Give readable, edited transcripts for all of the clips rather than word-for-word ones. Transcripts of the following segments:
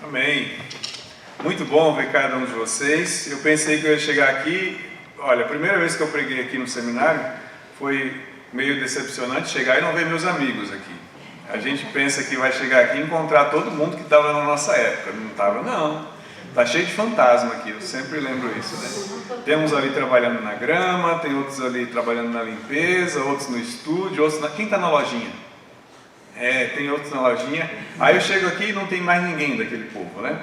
Amém. Muito bom ver cada um de vocês. Eu pensei que eu ia chegar aqui. Olha, a primeira vez que eu preguei aqui no seminário foi meio decepcionante chegar e não ver meus amigos aqui. A gente pensa que vai chegar aqui e encontrar todo mundo que estava na nossa época. Não estava, não. Está cheio de fantasma aqui, eu sempre lembro isso, né? Temos ali trabalhando na grama, tem outros ali trabalhando na limpeza, outros no estúdio, outros na... Quem está na lojinha? Tem outros na lojinha. Aí eu chego aqui e não tem mais ninguém daquele povo, né?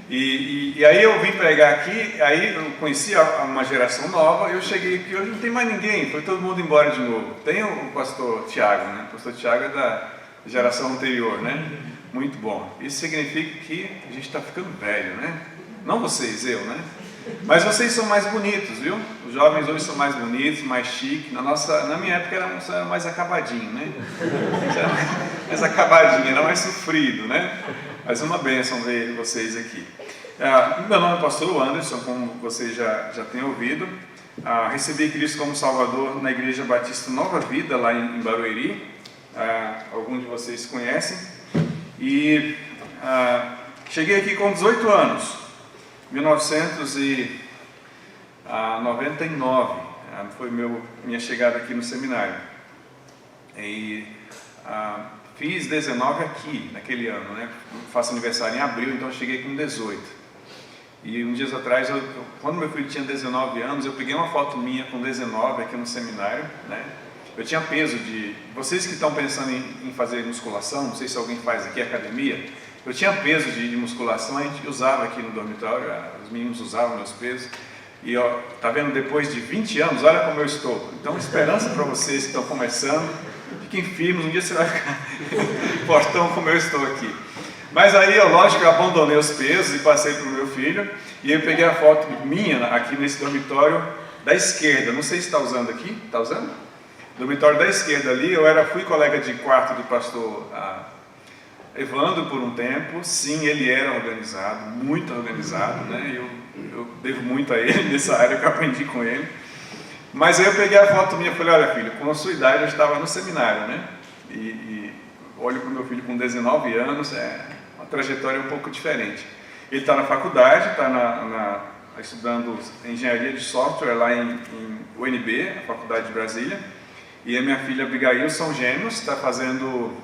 E aí eu vim pregar aqui, aí eu conheci uma geração nova, eu cheguei aqui, hoje não tem mais ninguém, foi todo mundo embora de novo. Tem o pastor Tiago, né? O pastor Tiago é da geração anterior, né? Muito bom. Isso significa que a gente está ficando velho, né? Não vocês, eu, né? Mas vocês são mais bonitos, viu? Os jovens hoje são mais bonitos, mais chiques. Na minha época era mais acabadinho, né? Era mais acabadinho, era mais sofrido, né? Mas é uma bênção ver vocês aqui. Meu nome é pastor Anderson, como vocês já têm ouvido. Recebi Cristo como Salvador na Igreja Batista Nova Vida, lá em Barueri. Alguns de vocês conhecem. E cheguei aqui com 18 anos, 1999, foi minha chegada aqui no seminário. E fiz 19 aqui, naquele ano, né? Faço aniversário em abril, então eu cheguei com 18. E uns dias atrás, quando meu filho tinha 19 anos, eu peguei uma foto minha com 19 aqui no seminário, né? Eu tinha peso de... Vocês que estão pensando em fazer musculação, não sei se alguém faz aqui, academia, eu tinha peso de musculação, a gente usava aqui no dormitório, os meninos usavam meus pesos. E ó, tá vendo, depois de 20 anos, olha como eu estou. Então, esperança para vocês que estão começando, fiquem firmes, um dia você vai ficar fortão como eu estou aqui. Mas aí, lógico, eu abandonei os pesos e passei para o meu filho, e eu peguei a foto minha aqui nesse dormitório da esquerda, não sei se está usando aqui, está usando? Dormitório da esquerda ali, fui colega de quarto do pastor Evandro por um tempo. Sim, ele era organizado, muito organizado, né? Eu devo muito a ele nessa área que eu aprendi com ele. Mas aí eu peguei a foto minha e falei, olha filho, com a sua idade eu estava no seminário, né? E olho para o meu filho com 19 anos, uma trajetória um pouco diferente. Ele está na faculdade, está estudando engenharia de software lá em UNB, a faculdade de Brasília. E a minha filha Abigail são gêmeos, está fazendo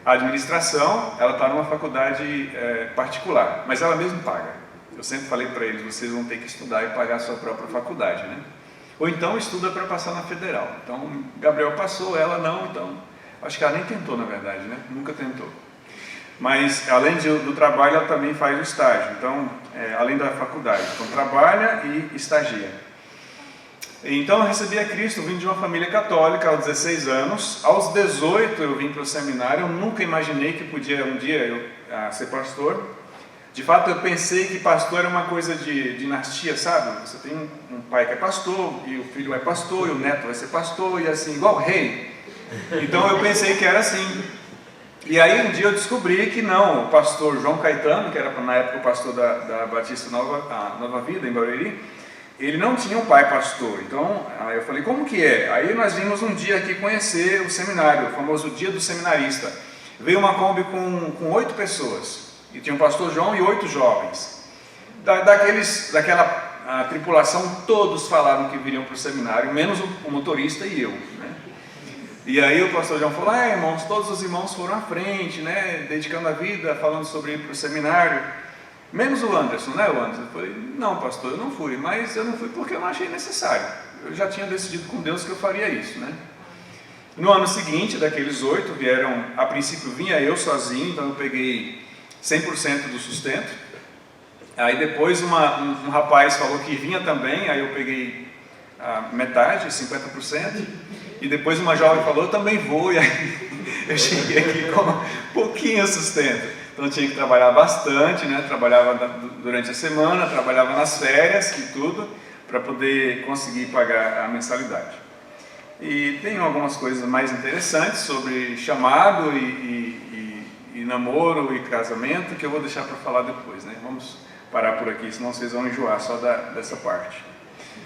administração, ela está numa faculdade particular, mas ela mesma paga. Eu sempre falei para eles, vocês vão ter que estudar e pagar a sua própria faculdade, né? Ou então estuda para passar na federal. Então, Gabriel passou, ela não, então acho que ela nem tentou, na verdade, né? Nunca tentou. Mas, além do trabalho, ela também faz o estágio, então, além da faculdade. Então, trabalha e estagia. Então eu recebi a Cristo, vim de uma família católica aos 16 anos. Aos 18 eu vim para o seminário. Eu nunca imaginei que podia um dia eu ser pastor. De fato eu pensei que pastor era uma coisa de dinastia, sabe? Você tem um pai que é pastor, e o filho é pastor, e o neto vai ser pastor, e assim, igual rei. Então eu pensei que era assim. E aí um dia eu descobri que não, o pastor João Caetano, que era na época o pastor da Batista Nova Vida, em Barueri, ele não tinha um pai pastor. Então eu falei, como que é? Aí nós vimos um dia aqui conhecer o seminário, o famoso dia do seminarista. Veio uma Kombi com 8 pessoas, e tinha o pastor João e 8 jovens. Daquela tripulação, todos falaram que viriam para o seminário, menos o motorista e eu, né? E aí o pastor João falou, irmãos, todos os irmãos foram à frente, né, dedicando a vida, falando sobre ir para o seminário. Menos o Anderson, né, o Anderson? Eu falei, não pastor, eu não fui, mas eu não fui porque eu não achei necessário. Eu já tinha decidido com Deus que eu faria isso, né? No ano seguinte, daqueles 8, vieram, a princípio vinha eu sozinho, então eu peguei 100% do sustento. Aí depois um rapaz falou que vinha também, aí eu peguei metade, 50%. E depois uma jovem falou, eu também vou, e aí eu cheguei aqui com pouquinho sustento. Então eu tinha que trabalhar bastante, né? Trabalhava durante a semana, trabalhava nas férias e tudo, para poder conseguir pagar a mensalidade. E tem algumas coisas mais interessantes sobre chamado e namoro e casamento, que eu vou deixar para falar depois, né? Vamos parar por aqui, senão vocês vão enjoar só dessa parte.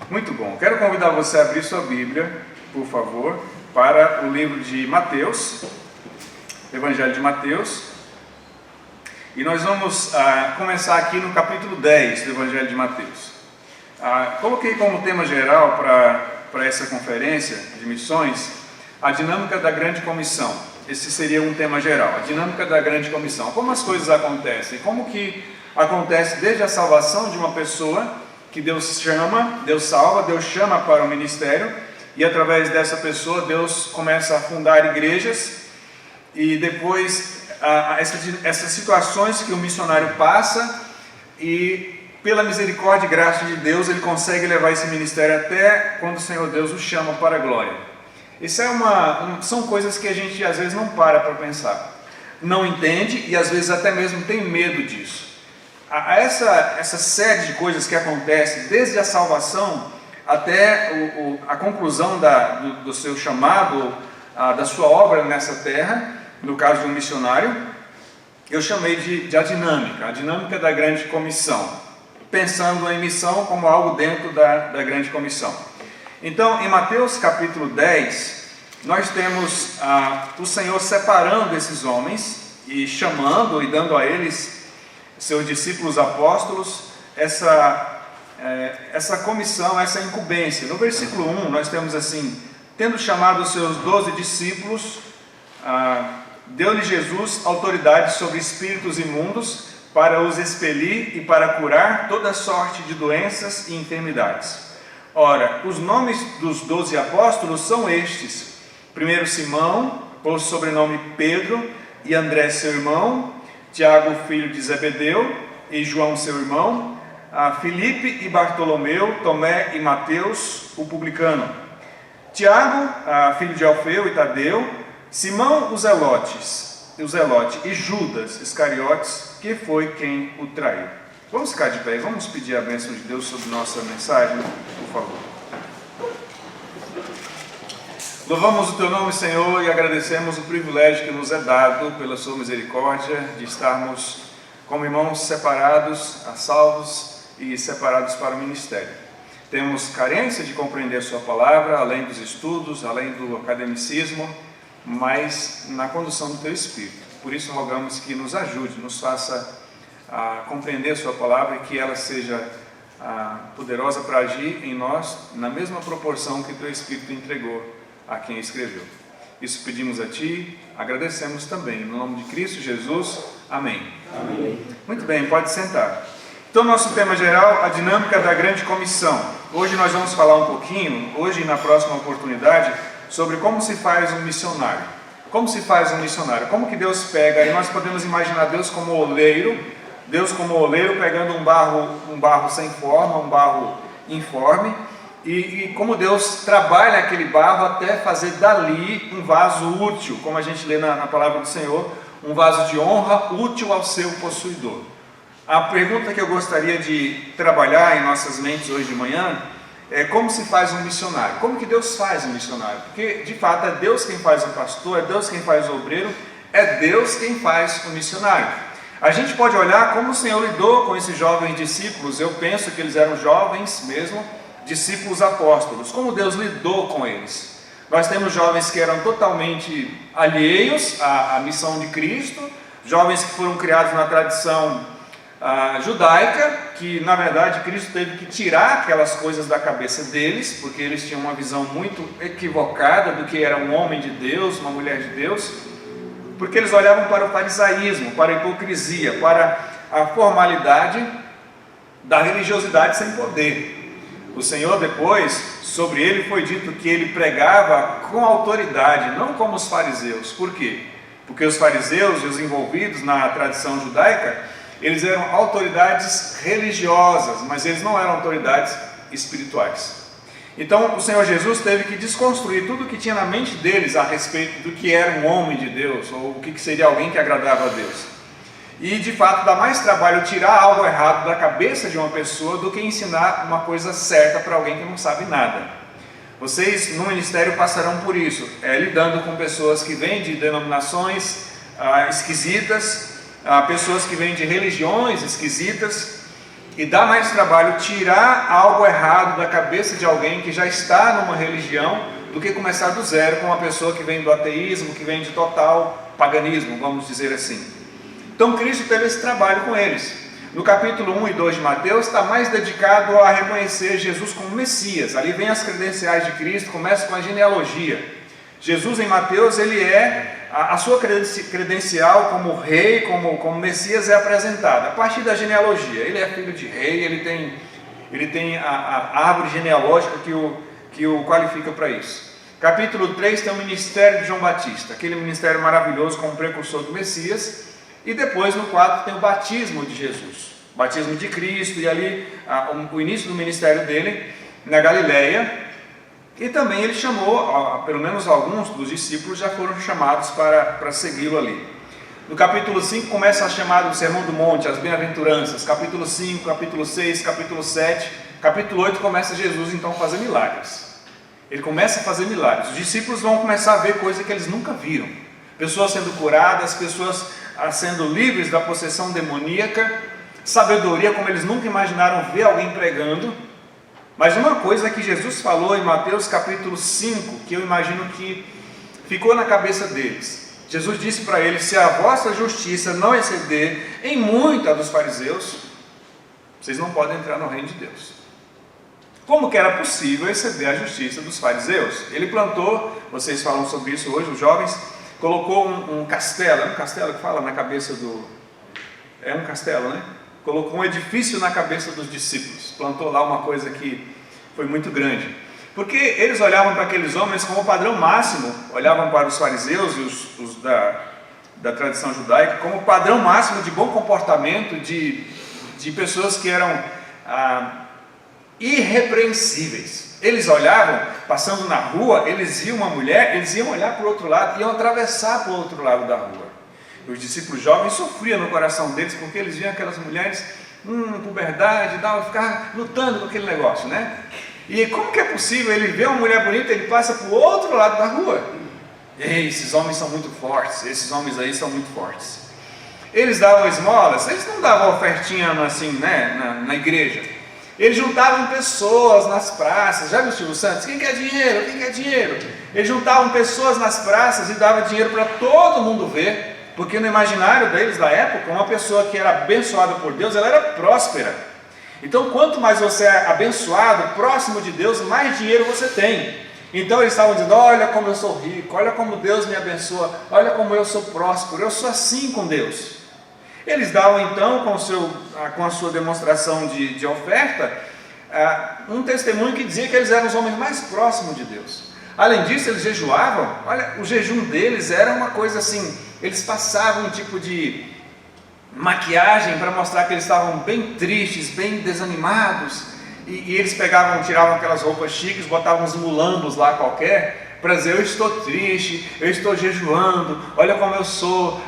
Muito bom, quero convidar você a abrir sua Bíblia, por favor, para o livro de Mateus, Evangelho de Mateus. E nós vamos começar aqui no capítulo 10 do Evangelho de Mateus. Coloquei como tema geral para essa conferência de missões a dinâmica da grande comissão. Esse seria um tema geral, a dinâmica da grande comissão. Como as coisas acontecem, como que acontece desde a salvação de uma pessoa que Deus chama, Deus salva, Deus chama para o ministério, e através dessa pessoa Deus começa a fundar igrejas, e depois essas situações que o missionário passa, e pela misericórdia e graça de Deus ele consegue levar esse ministério até quando o Senhor Deus o chama para a glória. Isso são coisas que a gente às vezes não para pensar, não entende e às vezes até mesmo tem medo disso. Essa série de coisas que acontece desde a salvação até a conclusão do seu chamado, da sua obra nessa terra, no caso de um missionário, eu chamei de a dinâmica da grande comissão, pensando em missão como algo dentro da grande comissão. Então, em Mateus capítulo 10, nós temos o Senhor separando esses homens e chamando e dando a eles, seus discípulos apóstolos, essa comissão, essa incumbência. No versículo 1 nós temos assim: tendo chamado os seus 12 discípulos, deu-lhe Jesus autoridade sobre espíritos imundos para os expelir e para curar toda sorte de doenças e enfermidades. Ora, os nomes dos 12 apóstolos são estes: primeiro Simão, por sobrenome Pedro, e André seu irmão, Tiago filho de Zebedeu e João seu irmão, Filipe e Bartolomeu, Tomé e Mateus, o publicano, Tiago, filho de Alfeu e Tadeu, Simão o Zelote e Judas Iscariotes, que foi quem o traiu. Vamos ficar de pé, vamos pedir a bênção de Deus sobre nossa mensagem, por favor. Louvamos o Teu nome, Senhor, e agradecemos o privilégio que nos é dado pela Sua misericórdia de estarmos como irmãos separados, salvos e separados para o ministério. Temos carência de compreender a Sua palavra, além dos estudos, além do academicismo, mas na condução do Teu Espírito. Por isso rogamos que nos ajude, nos faça compreender a Sua palavra e que ela seja poderosa para agir em nós na mesma proporção que o Teu Espírito entregou a quem escreveu. Isso pedimos a Ti, agradecemos também, no nome de Cristo Jesus, amém. Amém. Muito bem, pode sentar. Então, nosso tema geral, a dinâmica da grande comissão. Hoje nós vamos falar um pouquinho, hoje e na próxima oportunidade, sobre como se faz um missionário. Como se faz um missionário? Como que Deus pega, e nós podemos imaginar Deus como oleiro pegando um barro sem forma, um barro informe, e como Deus trabalha aquele barro até fazer dali um vaso útil, como a gente lê na palavra do Senhor, um vaso de honra útil ao seu possuidor. A pergunta que eu gostaria de trabalhar em nossas mentes hoje de manhã é como se faz um missionário. Como que Deus faz um missionário? Porque de fato é Deus quem faz o pastor, é Deus quem faz o obreiro, é Deus quem faz o missionário. A gente pode olhar como o Senhor lidou com esses jovens discípulos. Eu penso que eles eram jovens mesmo, discípulos apóstolos. Como Deus lidou com eles? Nós temos jovens que eram totalmente alheios à missão de Cristo, jovens que foram criados na tradição judaica, que na verdade Cristo teve que tirar aquelas coisas da cabeça deles, porque eles tinham uma visão muito equivocada do que era um homem de Deus, uma mulher de Deus, porque eles olhavam para o farisaísmo, para a hipocrisia, para a formalidade da religiosidade sem poder. O Senhor depois, sobre ele foi dito que ele pregava com autoridade, não como os fariseus. Por quê? Porque os fariseus e os envolvidos na tradição judaica, eles eram autoridades religiosas, mas eles não eram autoridades espirituais. Então o Senhor Jesus teve que desconstruir tudo o que tinha na mente deles a respeito do que era um homem de Deus, ou o que seria alguém que agradava a Deus. E de fato dá mais trabalho tirar algo errado da cabeça de uma pessoa do que ensinar uma coisa certa para alguém que não sabe nada. Vocês no ministério passarão por isso, lidando com pessoas que vêm de denominações esquisitas, pessoas que vêm de religiões esquisitas, e dá mais trabalho tirar algo errado da cabeça de alguém que já está numa religião do que começar do zero com uma pessoa que vem do ateísmo, que vem de total paganismo, vamos dizer assim. Então Cristo teve esse trabalho com eles. No capítulo 1 e 2 de Mateus está mais dedicado a reconhecer Jesus como Messias. Ali vem as credenciais de Cristo, começa com a genealogia. Jesus em Mateus, ele é, a sua credencial como rei, como Messias é apresentada a partir da genealogia. Ele é filho de rei, ele tem a árvore genealógica que o qualifica para isso. Capítulo 3 tem o ministério de João Batista, aquele ministério maravilhoso como precursor do Messias. E depois no 4 tem o batismo de Jesus, o batismo de Cristo, e ali o início do ministério dele na Galileia. E também ele chamou, pelo menos alguns dos discípulos já foram chamados para segui-lo ali. No capítulo 5 começa a chamada do Sermão do Monte, as bem-aventuranças. Capítulo 5, capítulo 6, capítulo 7, capítulo 8 começa Jesus então a fazer milagres. Ele começa a fazer milagres. Os discípulos vão começar a ver coisas que eles nunca viram. Pessoas sendo curadas, pessoas sendo livres da possessão demoníaca, sabedoria como eles nunca imaginaram ver alguém pregando. Mas uma coisa que Jesus falou em Mateus capítulo 5, que eu imagino que ficou na cabeça deles. Jesus disse para eles: se a vossa justiça não exceder em muito a dos fariseus, vocês não podem entrar no reino de Deus. Como que era possível exceder a justiça dos fariseus? Ele plantou, vocês falam sobre isso hoje, os jovens, colocou um castelo, é um castelo que fala na cabeça do... É um castelo, né? Colocou um edifício na cabeça dos discípulos, plantou lá uma coisa que foi muito grande, porque eles olhavam para aqueles homens como padrão máximo, olhavam para os fariseus e os da tradição judaica como padrão máximo de bom comportamento, de pessoas que eram irrepreensíveis. Eles olhavam, passando na rua, eles viam uma mulher, eles iam olhar para o outro lado, iam atravessar para o outro lado da rua. Os discípulos jovens sofriam no coração deles, porque eles viam aquelas mulheres, puberdade, ficar lutando com aquele negócio, né? E como que é possível ele ver uma mulher bonita, ele passa para o outro lado da rua? Ei, esses homens são muito fortes, esses homens aí são muito fortes. Eles davam esmolas, eles não davam ofertinha assim, né, na igreja. Eles juntavam pessoas nas praças. Já viu o Silvio Santos? Quem quer dinheiro? Quem quer dinheiro? Eles juntavam pessoas nas praças e davam dinheiro para todo mundo ver. Porque no imaginário deles da época, uma pessoa que era abençoada por Deus, ela era próspera. Então quanto mais você é abençoado, próximo de Deus, mais dinheiro você tem. Então eles estavam dizendo: olha como eu sou rico, olha como Deus me abençoa, olha como eu sou próspero, eu sou assim com Deus. Eles davam então, com a sua demonstração de oferta, um testemunho que dizia que eles eram os homens mais próximos de Deus. Além disso, eles jejuavam. Olha, o jejum deles era uma coisa assim, eles passavam um tipo de maquiagem para mostrar que eles estavam bem tristes, bem desanimados, e eles tiravam aquelas roupas chiques, botavam uns mulambos lá qualquer, para dizer: eu estou triste, eu estou jejuando, olha como eu sou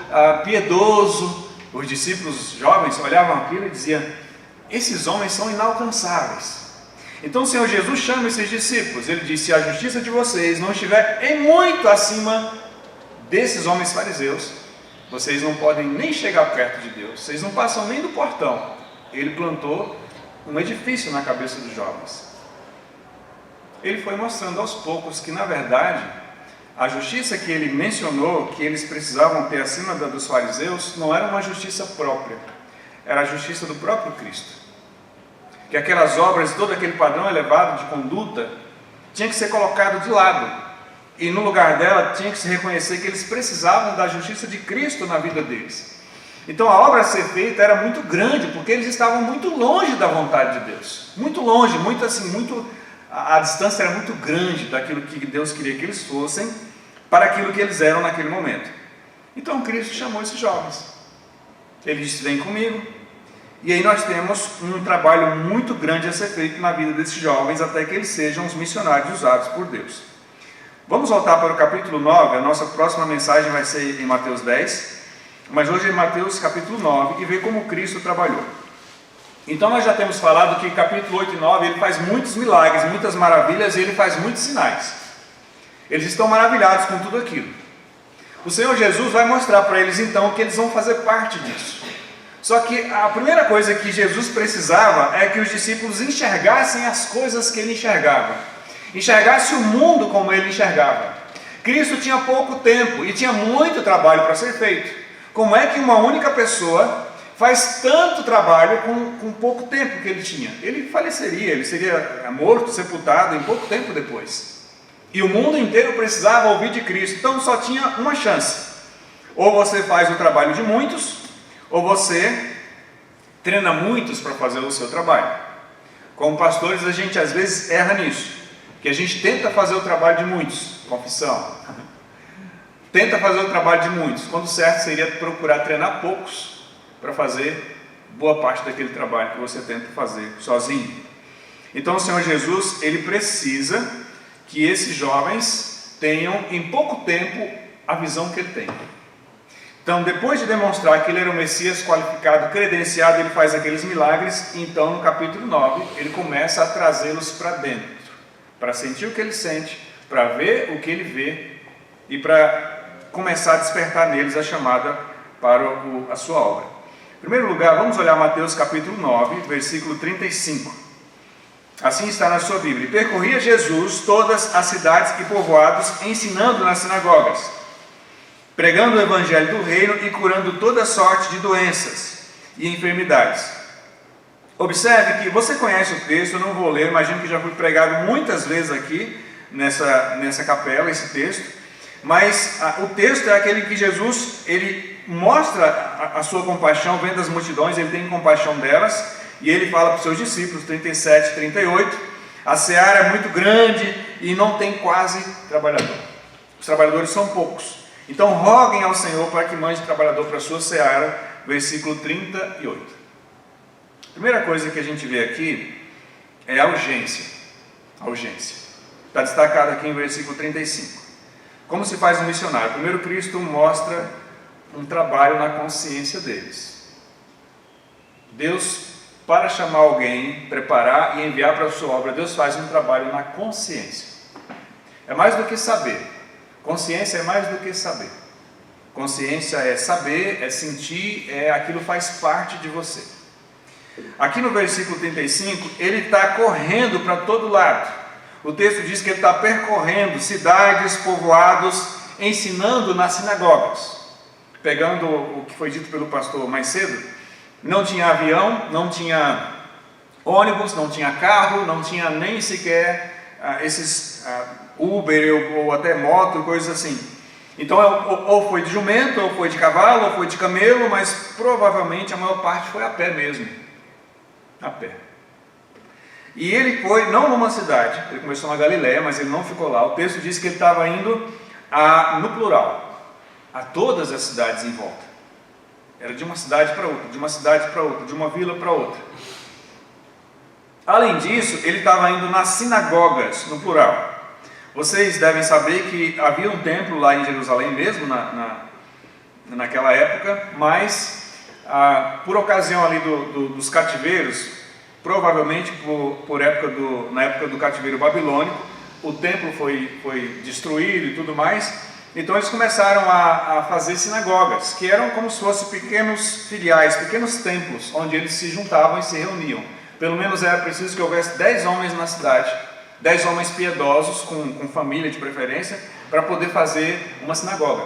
piedoso. Os discípulos jovens olhavam aquilo e diziam: esses homens são inalcançáveis. Então o Senhor Jesus chama esses discípulos, ele disse: se a justiça de vocês não estiver em muito acima desses homens fariseus, vocês não podem nem chegar perto de Deus, vocês não passam nem do portão. Ele plantou um edifício na cabeça dos jovens. Ele foi mostrando aos poucos que, na verdade, a justiça que ele mencionou, que eles precisavam ter acima da dos fariseus, não era uma justiça própria, era a justiça do próprio Cristo. Que aquelas obras, todo aquele padrão elevado de conduta, tinha que ser colocado de lado. E no lugar dela, tinha que se reconhecer que eles precisavam da justiça de Cristo na vida deles. Então a obra a ser feita era muito grande, porque eles estavam muito longe da vontade de Deus. Muito longe, a distância era muito grande daquilo que Deus queria que eles fossem, para aquilo que eles eram naquele momento. Então Cristo chamou esses jovens. Ele disse: vem comigo. E aí nós temos um trabalho muito grande a ser feito na vida desses jovens, até que eles sejam os missionários usados por Deus. Vamos voltar para o capítulo 9, a nossa próxima mensagem vai ser em Mateus 10, mas hoje é Mateus capítulo 9, e ver como Cristo trabalhou. Então nós já temos falado que capítulo 8 e 9, ele faz muitos milagres, muitas maravilhas, e ele faz muitos sinais. Eles estão maravilhados com tudo aquilo. O Senhor Jesus vai mostrar para eles então que eles vão fazer parte disso. Só que a primeira coisa que Jesus precisava é que os discípulos enxergassem as coisas que ele enxergava, enxergasse o mundo como ele enxergava. Cristo tinha pouco tempo e tinha muito trabalho para ser feito. Como é que uma única pessoa faz tanto trabalho com pouco tempo que ele tinha? Ele faleceria, ele seria morto, sepultado em pouco tempo depois. E o mundo inteiro precisava ouvir de Cristo, então só tinha uma chance. Ou você faz o trabalho de muitos, ou você treina muitos para fazer o seu trabalho. Como pastores, a gente às vezes erra nisso, que a gente tenta fazer o trabalho de muitos, confissão, tenta fazer o trabalho de muitos, quando o certo seria procurar treinar poucos para fazer boa parte daquele trabalho que você tenta fazer sozinho. Então o Senhor Jesus, ele precisa que esses jovens tenham em pouco tempo a visão que ele tem. Então, depois de demonstrar que ele era o Messias qualificado, credenciado, ele faz aqueles milagres. Então, no capítulo 9, ele começa a trazê-los para dentro, para sentir o que ele sente, para ver o que ele vê e para começar a despertar neles a chamada para a sua obra. Em primeiro lugar, vamos olhar Mateus capítulo 9, versículo 35. Assim está na sua Bíblia. E percorria Jesus todas as cidades e povoados, ensinando nas sinagogas, pregando o evangelho do reino e curando toda sorte de doenças e enfermidades. Observe que você conhece o texto, eu não vou ler, imagino que já foi pregado muitas vezes aqui nessa capela, esse texto, mas o texto é aquele que Jesus, ele mostra a sua compaixão, vendo as multidões, ele tem compaixão delas, e ele fala para os seus discípulos, 37, 38, a seara é muito grande e não tem quase trabalhador. Os trabalhadores são poucos. Então roguem ao Senhor para que mande trabalhador para a sua seara, versículo 38. A primeira coisa que a gente vê aqui é a urgência. A urgência. Está destacado aqui em versículo 35. Como se faz um missionário? Primeiro, Cristo mostra um trabalho na consciência deles. Deus, para chamar alguém, preparar e enviar para a sua obra, Deus faz um trabalho na consciência. É mais do que saber. Consciência é mais do que saber. Consciência é saber, é sentir, aquilo faz parte de você. Aqui no versículo 35, ele está correndo para todo lado. O texto diz que ele está percorrendo cidades, povoados, ensinando nas sinagogas. Pegando o que foi dito pelo pastor mais cedo, não tinha avião, não tinha ônibus, não tinha carro, não tinha nem sequer esses Uber ou até moto, coisas assim. Então ou foi de jumento, ou foi de cavalo, ou foi de camelo, mas provavelmente a maior parte foi a pé mesmo. A pé. E ele foi, não numa cidade, ele começou na Galileia, mas ele não ficou lá. O texto diz que ele estava indo no plural, a todas as cidades em volta. Era de uma cidade para outra, de uma cidade para outra, de uma vila para outra. Além disso, ele estava indo nas sinagogas, no plural. Vocês devem saber que havia um templo lá em Jerusalém mesmo, naquela época, mas por ocasião ali dos cativeiros, provavelmente na época do cativeiro babilônico, o templo foi destruído e tudo mais. Então eles começaram a fazer sinagogas, que eram como se fossem pequenos filiais, pequenos templos, onde eles se juntavam e se reuniam. Pelo menos era preciso que houvesse 10 homens na cidade, 10 homens piedosos, com família de preferência, para poder fazer uma sinagoga.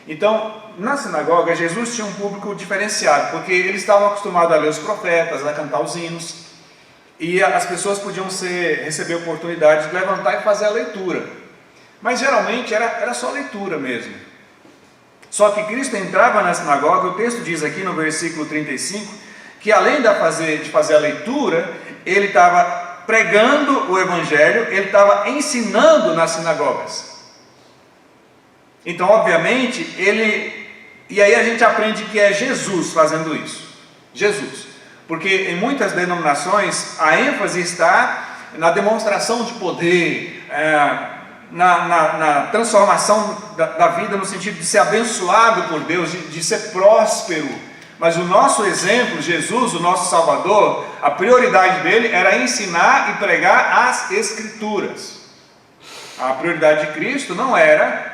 Então, na sinagoga, Jesus tinha um público diferenciado, porque eles estavam acostumados a ler os profetas, a cantar os hinos, e as pessoas podiam receber a oportunidade de levantar e fazer a leitura. Mas geralmente era só leitura mesmo. Só que Cristo entrava na sinagoga, o texto diz aqui no versículo 35, que além de fazer a leitura, ele estava pregando o evangelho, ele estava ensinando nas sinagogas. Então, obviamente, e aí a gente aprende que é Jesus fazendo isso. Jesus. Porque em muitas denominações, a ênfase está na demonstração de poder, na transformação da vida, no sentido de ser abençoado por Deus, de ser próspero. Mas o nosso exemplo, Jesus, o nosso Salvador, a prioridade dele era ensinar e pregar as Escrituras. A prioridade de Cristo não era,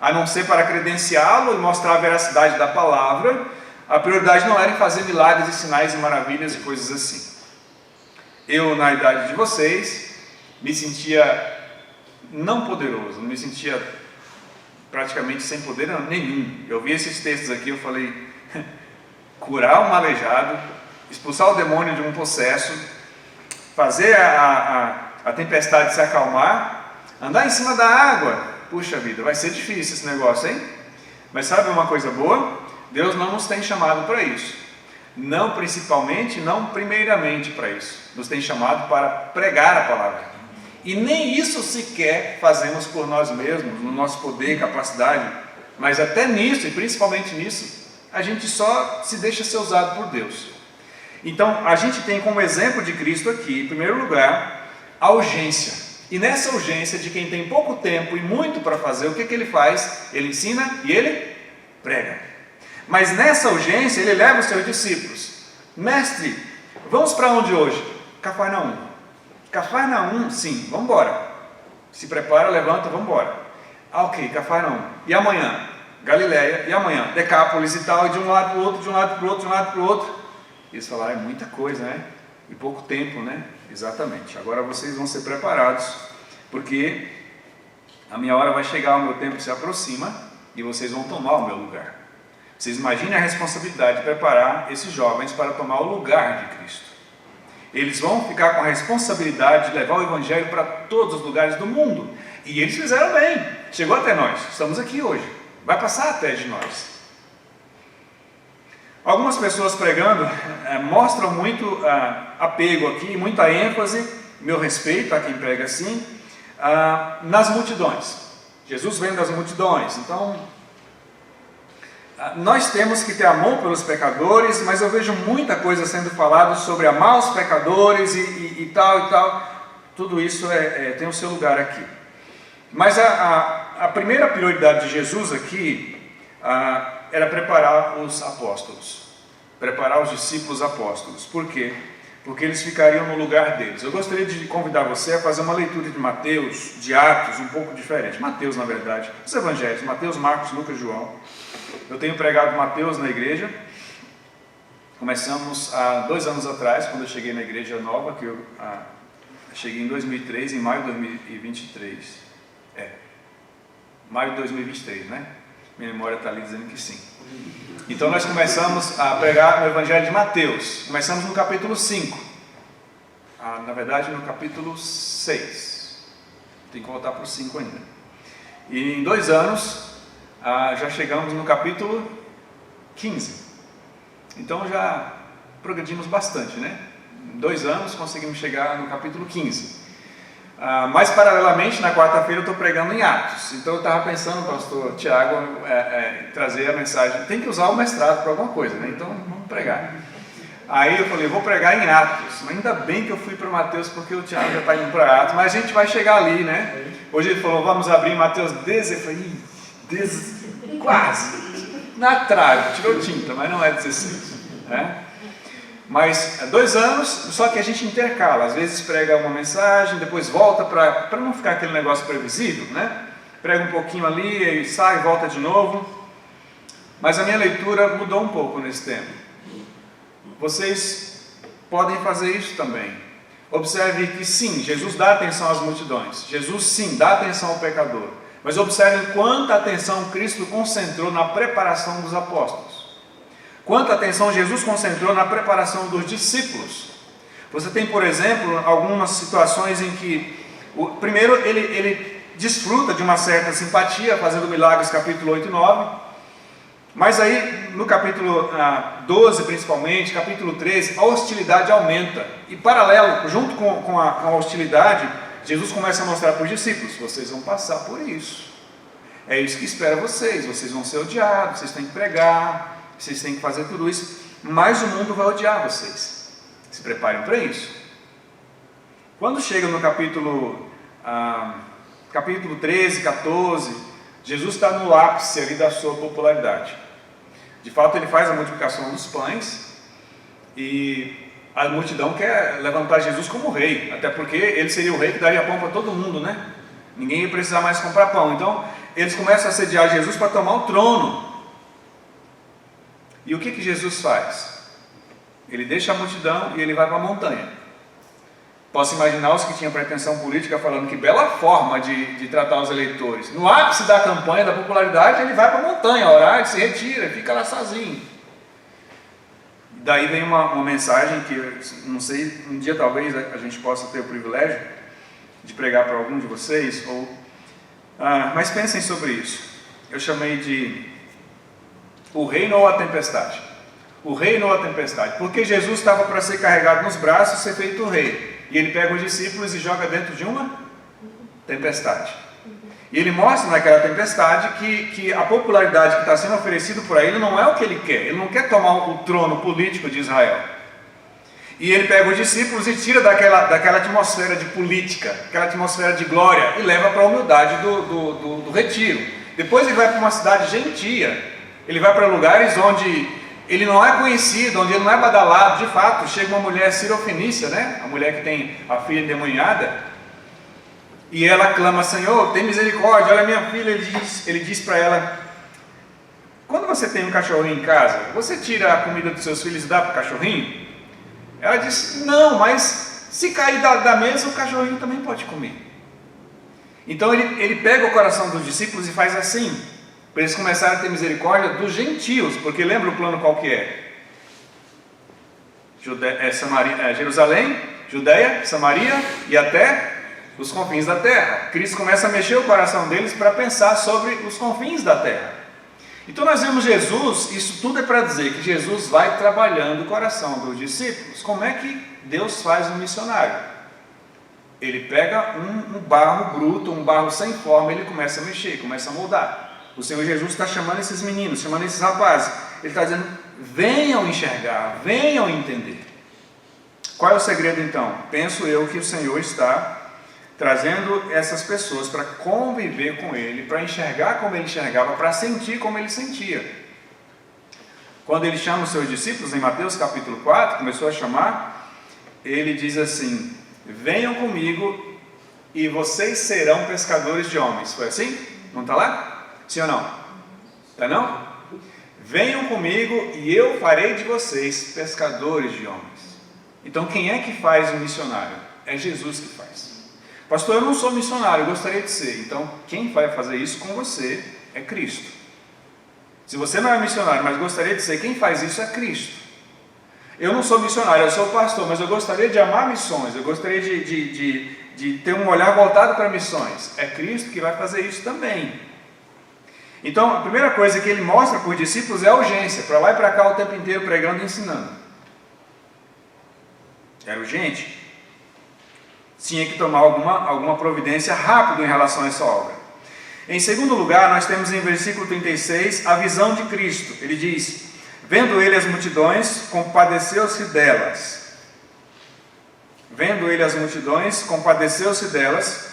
a não ser para credenciá-lo e mostrar a veracidade da palavra, a prioridade não era em fazer milagres e sinais e maravilhas e coisas assim. Eu, na idade de vocês, me sentia não poderoso, não me sentia praticamente sem poder nenhum. Eu vi esses textos aqui, eu falei, curar um aleijado, expulsar o demônio de um possesso, fazer a tempestade se acalmar, andar em cima da água. Puxa vida, vai ser difícil esse negócio, hein? Mas sabe uma coisa boa? Deus não nos tem chamado para isso. Não principalmente, não primeiramente para isso. Nos tem chamado para pregar a palavra. E nem isso sequer fazemos por nós mesmos, no nosso poder e capacidade. Mas até nisso, e principalmente nisso, a gente só se deixa ser usado por Deus. Então, a gente tem como exemplo de Cristo aqui, em primeiro lugar, a urgência. E nessa urgência de quem tem pouco tempo e muito para fazer, o que ele faz? Ele ensina e ele prega. Mas nessa urgência, ele leva os seus discípulos. Mestre, vamos para onde hoje? Cafarnaum. Cafarnaum, sim, vamos embora. Se prepara, levanta, vamos embora. Ah, ok, Cafarnaum. E amanhã? Galileia. E amanhã? Decápolis e tal, e de um lado para o outro, de um lado para o outro, de um lado para o outro. E eles falaram, é muita coisa, né? E pouco tempo, né? Exatamente. Agora vocês vão ser preparados, porque a minha hora vai chegar, o meu tempo se aproxima, e vocês vão tomar o meu lugar. Vocês imaginem a responsabilidade de preparar esses jovens para tomar o lugar de Cristo. Eles vão ficar com a responsabilidade de levar o Evangelho para todos os lugares do mundo. E eles fizeram bem. Chegou até nós. Estamos aqui hoje. Vai passar até de nós. Algumas pessoas pregando mostram muito apego aqui, muita ênfase, meu respeito a quem prega assim, nas multidões. Jesus vem das multidões. Então, nós temos que ter amor pelos pecadores, mas eu vejo muita coisa sendo falada sobre amar os pecadores e tal. Tudo isso tem o seu lugar aqui. Mas a primeira prioridade de Jesus aqui era preparar os apóstolos, preparar os discípulos apóstolos. Por quê? Porque eles ficariam no lugar deles. Eu gostaria de convidar você a fazer uma leitura de Mateus, de Atos, um pouco diferente. Mateus, na verdade, os evangelhos, Mateus, Marcos, Lucas e João. Eu tenho pregado Mateus na igreja. Começamos há 2 anos atrás, quando eu cheguei na igreja nova, que eu cheguei em 2003, em maio de 2023. Maio de 2023, né? Minha memória está ali dizendo que sim. Então nós começamos a pregar no Evangelho de Mateus. Começamos no capítulo 5. Na verdade, no capítulo 6. Tem que voltar para o 5 ainda. E em 2 anos, já chegamos no capítulo 15. Então já progredimos bastante, né? Em 2 anos conseguimos chegar no capítulo 15. Mas paralelamente, na quarta-feira eu estou pregando em Atos. Então eu estava pensando, pastor Tiago, trazer a mensagem. Tem que usar o mestrado para alguma coisa, né? Então vamos pregar. Aí eu falei, vou pregar em Atos. Mas ainda bem que eu fui para Mateus, porque o Tiago já está indo para Atos. Mas a gente vai chegar ali, né? Hoje ele falou, vamos abrir Mateus 10. Eu falei, quase. Na trave, tirou tinta, mas não é 16. Né? Mas 2 anos, só que a gente intercala, às vezes prega uma mensagem, depois volta para não ficar aquele negócio previsível, né? Prega um pouquinho ali, aí sai, volta de novo. Mas a minha leitura mudou um pouco nesse tempo. Vocês podem fazer isso também. Observe que sim, Jesus dá atenção às multidões. Jesus sim, dá atenção ao pecador. Mas observe quanta atenção Cristo concentrou na preparação dos apóstolos. Quanta atenção Jesus concentrou na preparação dos discípulos. Você tem, por exemplo, algumas situações em que, primeiro, ele desfruta de uma certa simpatia, fazendo milagres, capítulo 8 e 9. Mas aí, no capítulo 12, principalmente, capítulo 13, a hostilidade aumenta. E paralelo, junto com a hostilidade, Jesus começa a mostrar para os discípulos, vocês vão passar por isso. É isso que espera vocês vão ser odiados, vocês têm que pregar, vocês têm que fazer tudo isso, mas o mundo vai odiar vocês. Se preparem para isso. Quando chega no capítulo 13, 14, Jesus está no ápice ali da sua popularidade. De fato, ele faz a multiplicação dos pães e a multidão quer levantar Jesus como rei, até porque ele seria o rei que daria pão para todo mundo, né? Ninguém ia precisar mais comprar pão. Então, eles começam a assediar Jesus para tomar o trono. E o que Jesus faz? Ele deixa a multidão e ele vai para a montanha. Posso imaginar os que tinham pretensão política falando que bela forma de tratar os eleitores. No ápice da campanha, da popularidade, ele vai para a montanha orar, ele se retira, fica lá sozinho. Daí vem uma mensagem que, não sei, um dia talvez a gente possa ter o privilégio de pregar para algum de vocês, mas pensem sobre isso. Eu chamei de o reino ou a tempestade. O reino ou a tempestade. Porque Jesus estava para ser carregado nos braços e ser feito rei. E ele pega os discípulos e joga dentro de uma tempestade. E ele mostra naquela tempestade que a popularidade que está sendo oferecida por ele não é o que ele quer. Ele não quer tomar o trono político de Israel. E ele pega os discípulos e tira daquela atmosfera de política, aquela atmosfera de glória, e leva para a humildade do retiro. Depois ele vai para uma cidade gentia. Ele vai para lugares onde ele não é conhecido, onde ele não é badalado. De fato, chega uma mulher sirofenícia, né? A mulher que tem a filha endemoniada, e ela clama: Senhor, tem misericórdia, olha minha filha. Ele diz para ela: quando você tem um cachorrinho em casa, você tira a comida dos seus filhos e dá para o cachorrinho? Ela diz: não, mas se cair da mesa, o cachorrinho também pode comer. Então ele pega o coração dos discípulos e faz assim, para eles começarem a ter misericórdia dos gentios, porque lembra o plano qual que é? Jerusalém, Judeia, Samaria e até os confins da terra. Cristo começa a mexer o coração deles para pensar sobre os confins da terra. Então nós vemos Jesus, isso tudo é para dizer que Jesus vai trabalhando o coração dos discípulos. Como é que Deus faz um missionário? Ele pega um barro bruto, um barro sem forma, ele começa a mexer, começa a moldar. O Senhor Jesus está chamando esses meninos, chamando esses rapazes. Ele está dizendo: venham enxergar, venham entender. Qual é o segredo então? Penso eu que o Senhor está trazendo essas pessoas para conviver com Ele, para enxergar como Ele enxergava, para sentir como Ele sentia. Quando Ele chama os seus discípulos, em Mateus capítulo 4, começou a chamar, Ele diz assim: venham comigo e vocês serão pescadores de homens. Foi assim? Não está lá? Sim ou não? Está não? Venham comigo e eu farei de vocês pescadores de homens. Então quem é que faz o missionário? É Jesus que faz. Pastor, eu não sou missionário, eu gostaria de ser. Então quem vai fazer isso com você é Cristo. Se você não é missionário, mas gostaria de ser, quem faz isso é Cristo. Eu não sou missionário, eu sou pastor, mas eu gostaria de amar missões, eu gostaria de ter um olhar voltado para missões. É Cristo que vai fazer isso também. Então, a primeira coisa que ele mostra para os discípulos é a urgência, para lá e para cá o tempo inteiro pregando e ensinando. Era urgente. Tinha que tomar alguma providência rápido em relação a essa obra. Em segundo lugar, nós temos em versículo 36 a visão de Cristo. Ele diz: vendo ele as multidões, compadeceu-se delas. Vendo ele as multidões, compadeceu-se delas,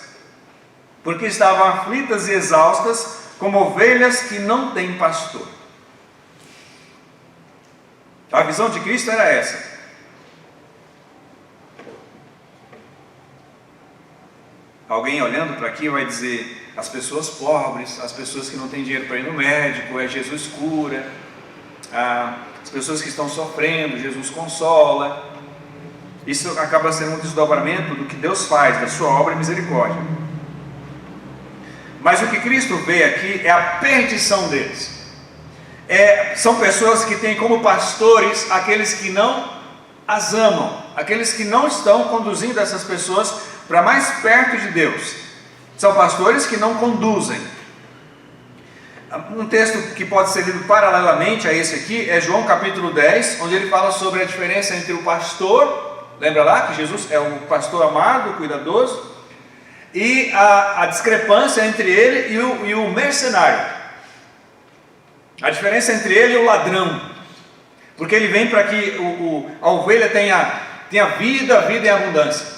porque estavam aflitas e exaustas, como ovelhas que não têm pastor. A visão de Cristo era essa. Alguém olhando para aqui vai dizer: as pessoas pobres, as pessoas que não têm dinheiro para ir no médico, Jesus cura, as pessoas que estão sofrendo, Jesus consola. Isso acaba sendo um desdobramento do que Deus faz, da sua obra e misericórdia. Mas o que Cristo vê aqui é a perdição deles. São pessoas que têm como pastores aqueles que não as amam, aqueles que não estão conduzindo essas pessoas para mais perto de Deus. São pastores que não conduzem. Um texto que pode ser lido paralelamente a esse aqui é João capítulo 10, onde ele fala sobre a diferença entre o pastor, lembra lá que Jesus é o pastor amado, cuidadoso, e a discrepância entre ele e o mercenário. A diferença entre ele e o ladrão. Porque ele vem para que a ovelha tenha vida em abundância.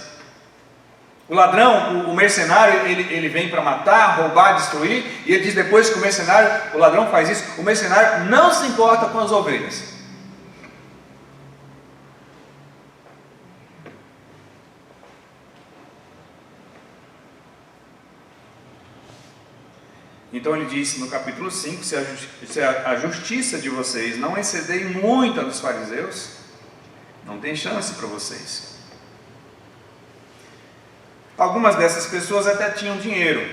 O ladrão, o mercenário, ele vem para matar, roubar, destruir. E ele diz depois que o ladrão faz isso, o mercenário não se importa com as ovelhas. Então ele disse no capítulo 5, se a justiça de vocês não exceder muito a dos fariseus, não tem chance para vocês. Algumas dessas pessoas até tinham dinheiro.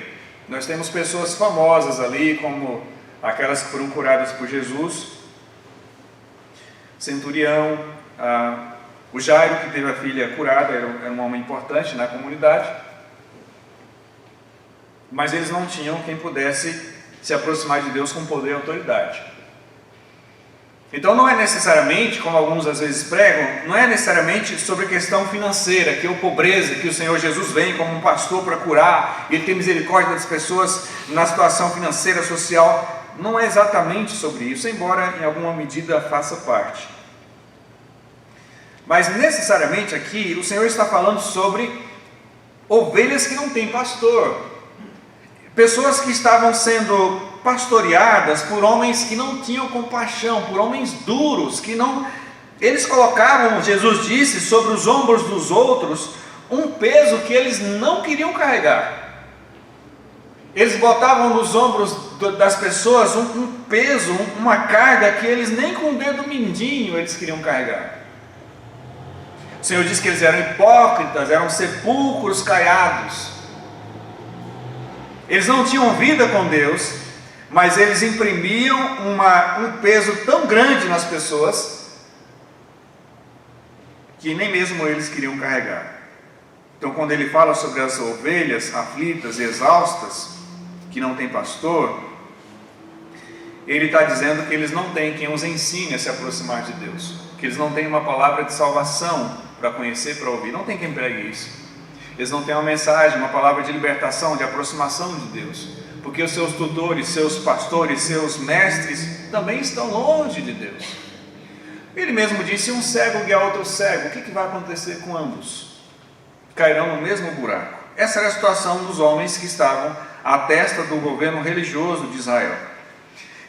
Nós temos pessoas famosas ali, como aquelas que foram curadas por Jesus, centurião, o Jairo, que teve a filha curada, era um homem importante na comunidade, mas eles não tinham quem pudesse se aproximar de Deus com poder e autoridade. Então não é necessariamente, como alguns às vezes pregam, não é necessariamente sobre a questão financeira, que é a pobreza, que o Senhor Jesus vem como um pastor para curar, e Ele tem misericórdia das pessoas na situação financeira, social. Não é exatamente sobre isso, embora em alguma medida faça parte. Mas necessariamente aqui o Senhor está falando sobre ovelhas que não têm pastor, pessoas que estavam sendo pastoreadas por homens que não tinham compaixão, por homens duros, que não, eles colocavam, Jesus disse, sobre os ombros dos outros um peso que eles não queriam carregar. Eles botavam nos ombros das pessoas um peso, uma carga que eles nem com o dedo mindinho eles queriam carregar. O Senhor disse que eles eram hipócritas, eram sepulcros caiados. Eles não tinham vida com Deus, mas eles imprimiam um peso tão grande nas pessoas que nem mesmo eles queriam carregar. Então, quando ele fala sobre as ovelhas aflitas, exaustas, que não tem pastor, ele está dizendo que eles não têm quem os ensine a se aproximar de Deus, que eles não têm uma palavra de salvação para conhecer, para ouvir, não tem quem pregue isso. Eles não têm uma mensagem, uma palavra de libertação, de aproximação de Deus, porque os seus tutores, seus pastores, seus mestres também estão longe de Deus. Ele mesmo disse: um cego guia outro cego, o que vai acontecer com ambos? Cairão no mesmo buraco. Essa era a situação dos homens que estavam à testa do governo religioso de Israel.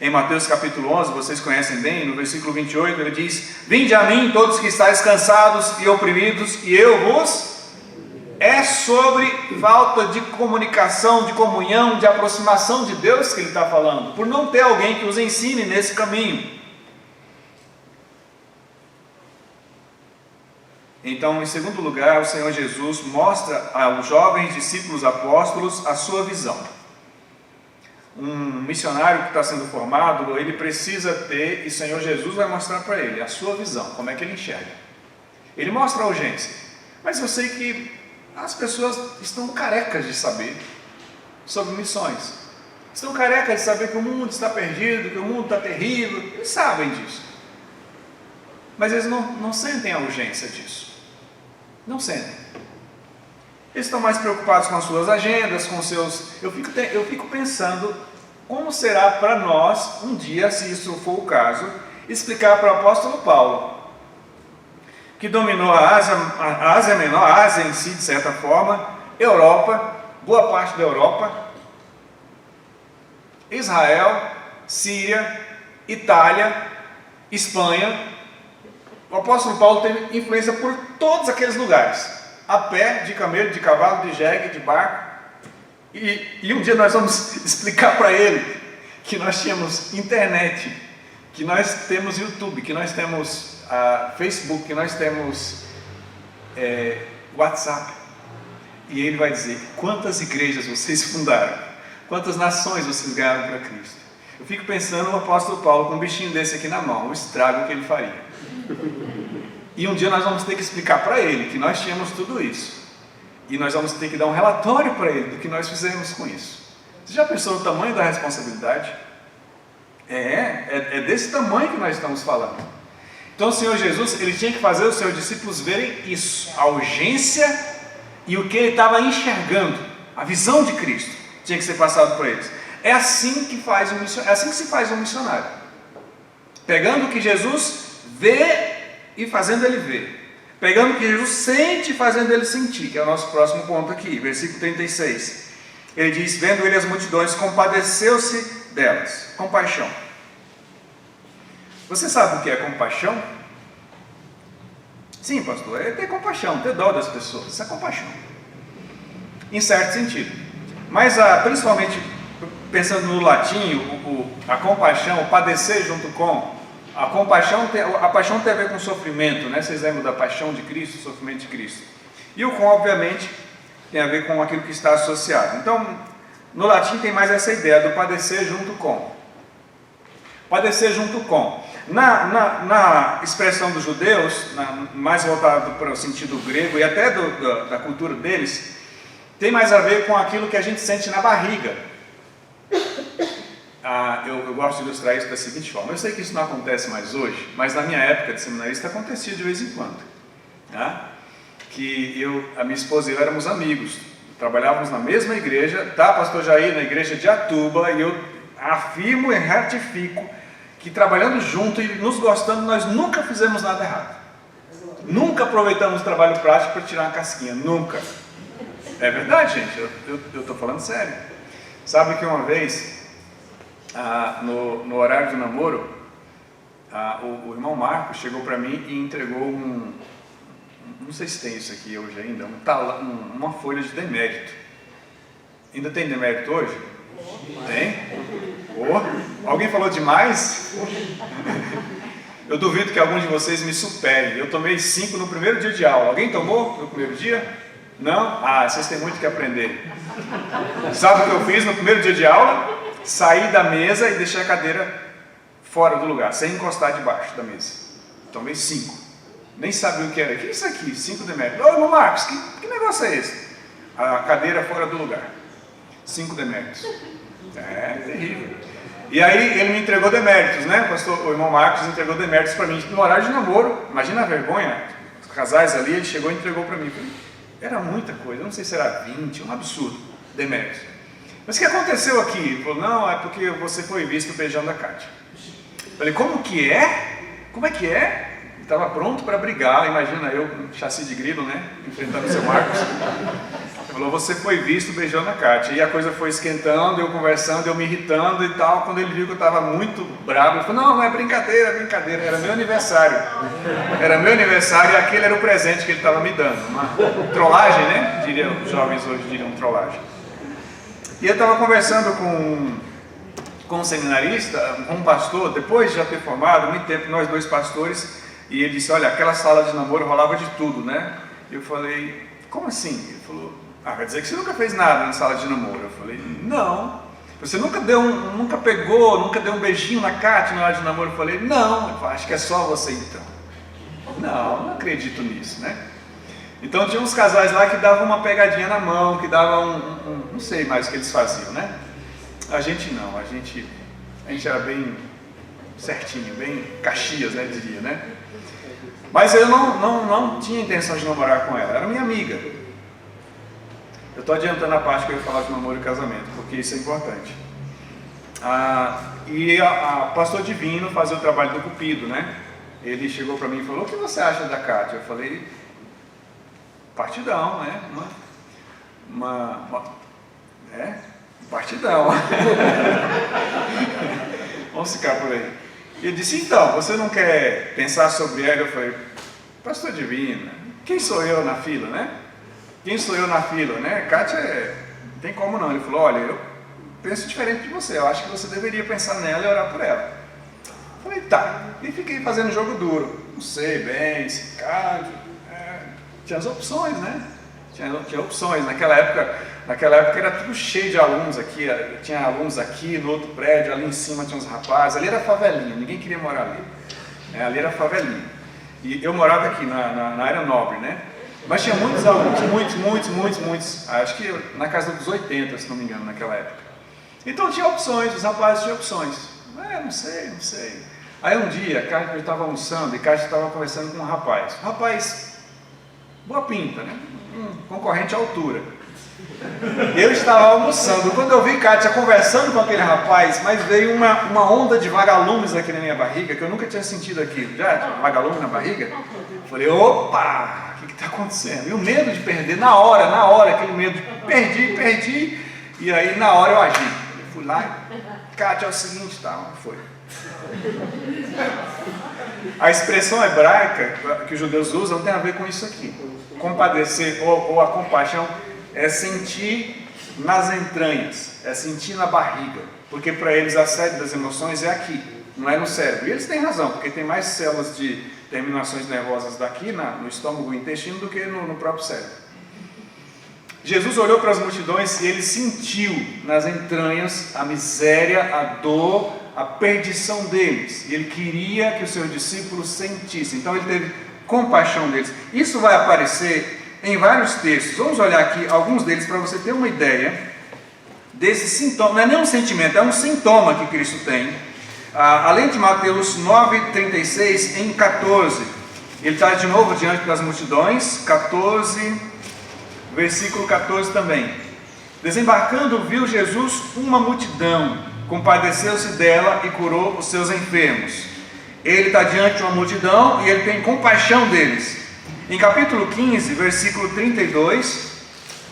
Em Mateus capítulo 11, vocês conhecem bem, no versículo 28, ele diz: vinde a mim todos que estáis cansados e oprimidos, e eu vos... É sobre falta de comunicação, de comunhão, de aproximação de Deus que ele está falando, por não ter alguém que os ensine nesse caminho. Então, em segundo lugar, o Senhor Jesus mostra aos jovens discípulos apóstolos a sua visão. Um missionário que está sendo formado, ele precisa ter, e o Senhor Jesus vai mostrar para ele a sua visão, como é que ele enxerga. Ele mostra a urgência, mas eu sei que as pessoas estão carecas de saber sobre missões, estão carecas de saber que o mundo está perdido, que o mundo está terrível, eles sabem disso, mas eles não sentem a urgência disso, não sentem. Eles estão mais preocupados com as suas agendas, com os seus... Eu fico pensando como será para nós um dia, se isso for o caso, explicar para o apóstolo Paulo, que dominou a Ásia Menor, a Ásia em si, de certa forma, Europa, boa parte da Europa, Israel, Síria, Itália, Espanha. O apóstolo Paulo teve influência por todos aqueles lugares, a pé, de camelo, de cavalo, de jegue, de barco. E um dia nós vamos explicar para ele que nós tínhamos internet, que nós temos YouTube, que nós temos Facebook, que nós temos WhatsApp. E ele vai dizer: quantas igrejas vocês fundaram, quantas nações vocês ganharam para Cristo. Eu fico pensando no apóstolo Paulo com um bichinho desse aqui na mão, o estrago que ele faria. E um dia nós vamos ter que explicar para ele que nós tínhamos tudo isso, e nós vamos ter que dar um relatório para ele do que nós fizemos com isso. Você já pensou no tamanho da responsabilidade? É desse tamanho que nós estamos falando. Então o Senhor Jesus, ele tinha que fazer os seus discípulos verem isso, a urgência e o que ele estava enxergando, a visão de Cristo tinha que ser passado para eles. É assim que faz um missionário, é assim que se faz um missionário, pegando o que Jesus vê e fazendo ele ver, pegando o que Jesus sente e fazendo ele sentir, que é o nosso próximo ponto aqui, versículo 36. Ele diz: vendo ele as multidões, compadeceu-se delas. Compaixão. Você sabe o que é compaixão? Sim, pastor, é ter compaixão, ter dó das pessoas. Isso é compaixão, em certo sentido. Mas principalmente pensando no latim, a compaixão, o padecer junto com a compaixão, a paixão tem a ver com sofrimento, né? Vocês lembram da paixão de Cristo, o sofrimento de Cristo. E o com, obviamente, tem a ver com aquilo que está associado. Então, no latim tem mais essa ideia do padecer junto com. Padecer junto com. Na expressão dos judeus, mais voltado para o sentido grego e até da cultura deles, tem mais a ver com aquilo que a gente sente na barriga. Eu gosto de ilustrar isso da seguinte forma. Eu sei que isso não acontece mais hoje, mas na minha época de seminarista acontecia de vez em quando. Tá? Que a minha esposa e eu éramos amigos, trabalhávamos na mesma igreja, tá, pastor Jair, na igreja de Atuba, e eu afirmo e ratifico que trabalhando junto e nos gostando, nós nunca fizemos nada errado. Nunca aproveitamos o trabalho prático para tirar uma casquinha, nunca. É verdade, gente, eu estou falando sério. Sabe que uma vez, no horário do namoro, o irmão Marcos chegou para mim e entregou não sei se tem isso aqui hoje ainda, uma folha de demérito. Ainda tem demérito hoje? Tem? Alguém falou demais? Eu duvido que algum de vocês me supere. Eu tomei 5 no primeiro dia de aula. Alguém tomou no primeiro dia? Não? Vocês têm muito que aprender. Sabe o que eu fiz no primeiro dia de aula? Saí da mesa e deixei a cadeira fora do lugar, sem encostar debaixo da mesa. Tomei 5. Nem sabia o que era. O que é isso aqui? 5 deméritos. Ô, irmão Marcos, que negócio é esse? A cadeira fora do lugar. 5 deméritos. É terrível. E aí ele me entregou deméritos, né? O irmão Marcos entregou deméritos para mim no horário de namoro. Imagina a vergonha. Os casais ali, ele chegou e entregou para mim. Era muita coisa, eu não sei se era 20, um absurdo, deméritos. Mas o que aconteceu aqui? Ele falou, não, é porque você foi visto beijando a Kátia. Eu falei, como que é? Como é que é? Estava pronto para brigar, imagina eu com chassi de grilo, né? Enfrentando o seu Marcos. Ele falou, você foi visto beijando a Kátia. E a coisa foi esquentando, eu conversando, eu me irritando e tal. Quando ele viu que eu estava muito bravo, ele falou, não é brincadeira, é brincadeira. Era meu aniversário. Era meu aniversário e aquele era o presente que ele estava me dando. Uma trollagem, né? Os jovens hoje diriam trollagem. E eu estava conversando com um seminarista, com um pastor, depois de já ter formado, muito tempo, nós 2 pastores, e ele disse, olha, aquela sala de namoro rolava de tudo, né? Eu falei, como assim? Ele falou, quer dizer que você nunca fez nada na sala de namoro. Eu falei, não. Você nunca pegou, nunca deu um beijinho na Kátia na hora de namoro? Eu falei, não. Ele falou, acho que é só você então. Não acredito nisso, né? Então tinha uns casais lá que davam uma pegadinha na mão, que davam não sei mais o que eles faziam, né? A gente não, a gente era bem certinho, bem Caxias, né, diria, né? Mas eu não tinha intenção de namorar com ela, era minha amiga. Eu estou adiantando a parte que eu ia falar de namoro e casamento, porque isso é importante. E a pastor Divino fazia o trabalho do Cupido, né? Ele chegou para mim e falou, o que você acha da Kátia? Eu falei, partidão, né? Partidão. Vamos ficar por aí. E ele disse, então, você não quer pensar sobre ela? Eu falei, pastor Divino, quem sou eu na fila, né? Quem sou eu na fila, né? Kátia, não tem como não. Ele falou, olha, eu penso diferente de você, eu acho que você deveria pensar nela e orar por ela. Eu falei, tá. E fiquei fazendo jogo duro. Não sei bem, se Kátia... Tinha as opções, né? Tinha opções. Naquela época era tudo cheio de alunos aqui. Tinha alunos aqui, no outro prédio, ali em cima tinha uns rapazes. Ali era favelinha, ninguém queria morar ali. Ali era favelinha. E eu morava aqui na área nobre, né? Mas tinha muitos alunos, muitos. Acho que na casa dos 80, se não me engano, naquela época. Então tinha opções, os rapazes tinham opções. Não sei. Aí um dia, eu estava almoçando e Kátia estava conversando com um rapaz. Um rapaz, boa pinta, né? Concorrente à altura. Eu estava almoçando, quando eu vi Kátia conversando com aquele rapaz, mas veio uma onda de vagalumes aqui na minha barriga, que eu nunca tinha sentido aqui. Já? Vagalume na barriga? Falei, opa, o que está acontecendo? E o medo de perder, na hora, aquele medo de perdi, e aí na hora eu agi. Eu fui lá, Kátia, é o seguinte, foi. A expressão hebraica que os judeus usam tem a ver com isso aqui. Compadecer ou a compaixão é sentir nas entranhas, é sentir na barriga, porque para eles a sede das emoções é aqui, não é no cérebro. E eles têm razão, porque tem mais células de terminações nervosas daqui no estômago e intestino do que no próprio cérebro. Jesus olhou para as multidões e ele sentiu nas entranhas a miséria, a dor, a perdição deles. E ele queria que os seus discípulos sentissem. Então ele teve compaixão deles. Isso vai aparecer em vários textos. Vamos olhar aqui alguns deles para você ter uma ideia desse sintoma. Não é nem um sentimento, é um sintoma que Cristo tem. Além de Mateus 9,36, em 14, ele está de novo diante das multidões, 14, versículo 14 também. Desembarcando, viu Jesus uma multidão, compadeceu-se dela e curou os seus enfermos. Ele está diante de uma multidão e ele tem compaixão deles. Em capítulo 15, versículo 32,